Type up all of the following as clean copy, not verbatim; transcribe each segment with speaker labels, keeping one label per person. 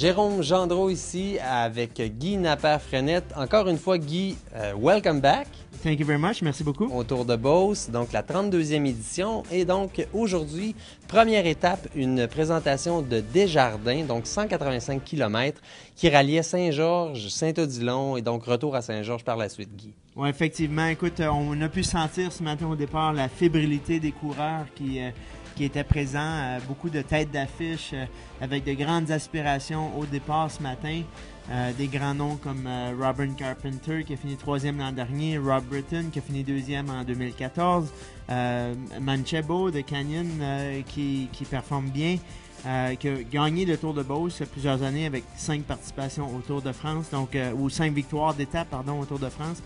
Speaker 1: Jérôme Gendreau ici avec Guy Napper-Frenette. Encore une fois, Guy, welcome back.
Speaker 2: Thank you very much. Merci beaucoup.
Speaker 1: Au Tour de Beauce, donc la 32e édition. Et donc aujourd'hui, première étape, une présentation de Desjardins, donc 185 km, qui ralliait Saint-Georges, Saint-Odilon et donc retour à Saint-Georges par la suite, Guy.
Speaker 2: Oui, effectivement. Écoute, on a pu sentir ce matin au départ la fébrilité des coureurs qui étaient présents. Beaucoup de têtes d'affiche avec de grandes aspirations au départ ce matin. Des grands noms comme Robin Carpenter qui a fini 3e l'an dernier, Rob Britton qui a fini 2e en 2014, Manchebo de Canyon qui performe bien, qui a gagné le Tour de Beauce il y a plusieurs années avec 5 participations au Tour de France, donc ou 5 victoires d'étape au Tour de France.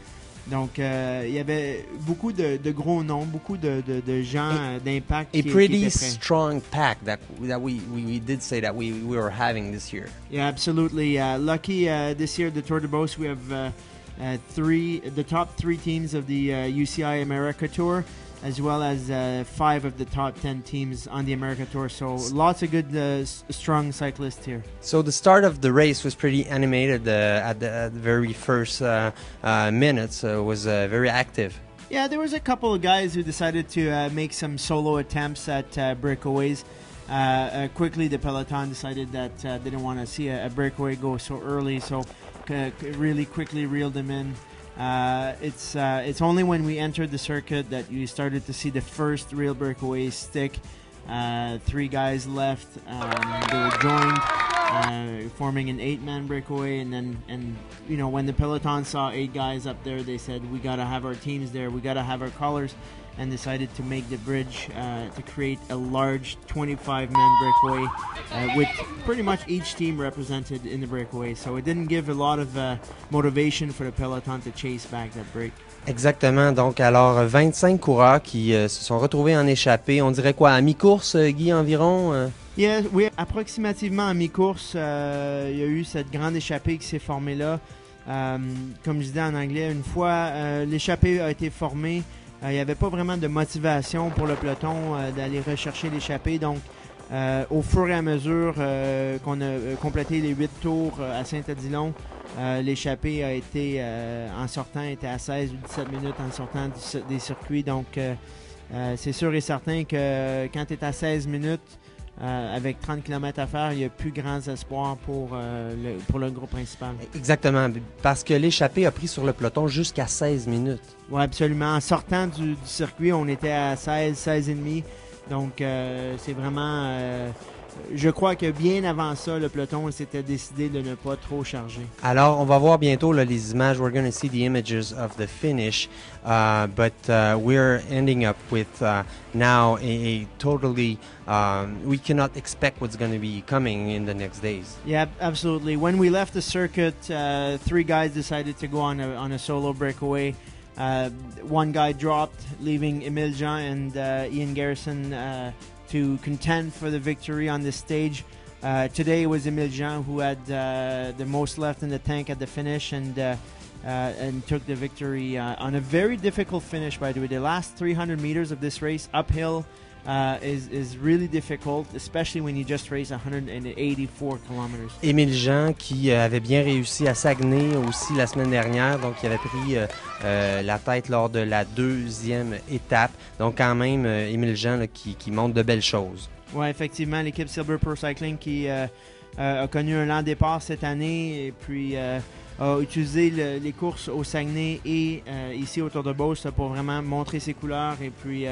Speaker 2: Donc, il y avait beaucoup de gros noms, beaucoup de gens d'impact.
Speaker 1: A pretty strong pack that we did say that we were having this year.
Speaker 2: Yeah, absolutely. Lucky this year, the Tour de Beauce, we have the top 3 teams of the UCI America Tour, as well as 5 of the top 10 teams on the America Tour. So lots of good, strong cyclists here.
Speaker 1: So the start of the race was pretty animated at the very first minutes. It was very active.
Speaker 2: Yeah, there was a couple of guys who decided to make some solo attempts at breakaways. Quickly, the peloton decided that they didn't want to see a breakaway go so early, so really quickly reeled them in. It's only when we entered the circuit that you started to see the first real breakaway stick. 3 guys left. They were joined, forming an 8-man breakaway. And you know, when the peloton saw 8 guys up there, they said, "We gotta have our teams there. We gotta have our colors." And decided to make the bridge to create a large 25-man breakaway with pretty much each team represented in the breakaway. So it didn't give a lot of motivation for the peloton to chase back that break.
Speaker 1: Exactement. Donc, alors, 25 coureurs qui se sont retrouvés en échappée. On dirait quoi, à mi-course, Guy, environ?
Speaker 2: Yeah, oui, approximativement à mi-course, il y a eu cette grande échappée qui s'est formée là. Comme je disais en anglais, une fois l'échappée a été formée, il n'y avait pas vraiment de motivation pour le peloton d'aller rechercher l'échappée. Donc, au fur et à mesure qu'on a complété les 8 tours à Saint-Odilon, l'échappée a été, en sortant, était à 16 ou 17 minutes en sortant des circuits. Donc, c'est sûr et certain que quand tu es à 16 minutes, avec 30 km à faire, il n'y a plus grands espoirs pour le groupe principal.
Speaker 1: Exactement, parce que l'échappée a pris sur le peloton jusqu'à 16 minutes.
Speaker 2: Oui, absolument. En sortant du circuit, on était à 16 et demi. Donc, c'est vraiment... je crois que bien avant ça, le peloton s'était décidé de ne pas trop charger.
Speaker 1: Alors, on va voir bientôt là, les images. We're going to see the images of the finish, but we're ending up with now a totally... we cannot expect what's going to be coming in the next days.
Speaker 2: Yeah, absolutely. When we left the circuit, 3 guys decided to go on a solo breakaway. 1 guy dropped, leaving Emile Jean and Ian Garrison to contend for the victory on this stage. Today it was Emile Jean who had the most left in the tank at the finish and took the victory on a very difficult finish, by the way. The last 300 meters of this race uphill is really difficult, especially when you just race 184 kilometers.
Speaker 1: Émile Jean qui avait bien réussi à Saguenay aussi la semaine dernière, donc il avait pris la tête lors de la 2e étape. Donc quand même, Émile Jean là, qui montre de belles choses.
Speaker 2: Oui, effectivement, l'équipe Silver Pro Cycling qui a connu un lent départ cette année et puis a utilisé les courses au Saguenay et ici au Tour de Beauce pour vraiment montrer ses couleurs et puis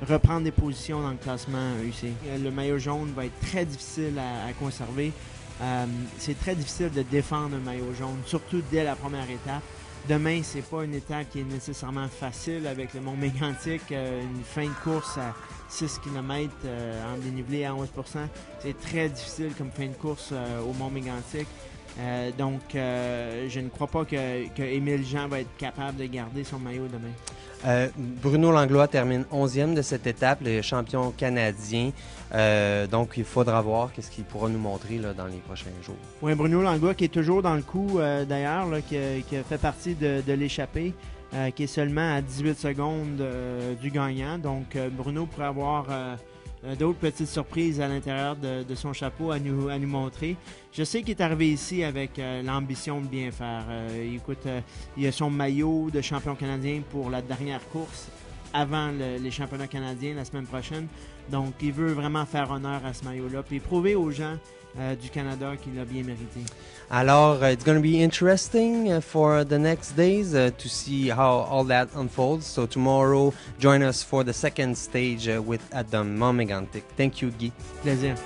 Speaker 2: reprendre des positions dans le classement UC. Le maillot jaune va être très difficile à conserver. C'est très difficile de défendre un maillot jaune, surtout dès la première étape. Demain, c'est pas une étape qui est nécessairement facile avec le Mont Mégantic, une fin de course à 6 km en dénivelé à 11%. C'est très difficile comme fin de course au Mont Mégantic. Donc, je ne crois pas que Émile Jean va être capable de garder son maillot demain.
Speaker 1: Bruno Langlois termine 11e de cette étape, le champion canadien. Donc, il faudra voir qu'est-ce qu'il pourra nous montrer là, dans les prochains jours.
Speaker 2: Oui, Bruno Langlois qui est toujours dans le coup, d'ailleurs, qui a fait partie de l'échappée, qui est seulement à 18 secondes du gagnant. Donc, Bruno pourrait avoir d'autres petites surprises à l'intérieur de son chapeau à nous montrer. Je sais qu'il est arrivé ici avec l'ambition de bien faire. Il a son maillot de champion canadien pour la dernière course avant les championnats canadiens la semaine prochaine. Donc, il veut vraiment faire honneur à ce maillot-là puis prouver aux gens du Canada qu'il l'a bien mérité.
Speaker 1: Alors, it's going to be interesting for the next days to see how all that unfolds. So tomorrow, join us for the second stage with Adam Momegantic. Thank you, Guy.
Speaker 2: Plaisir.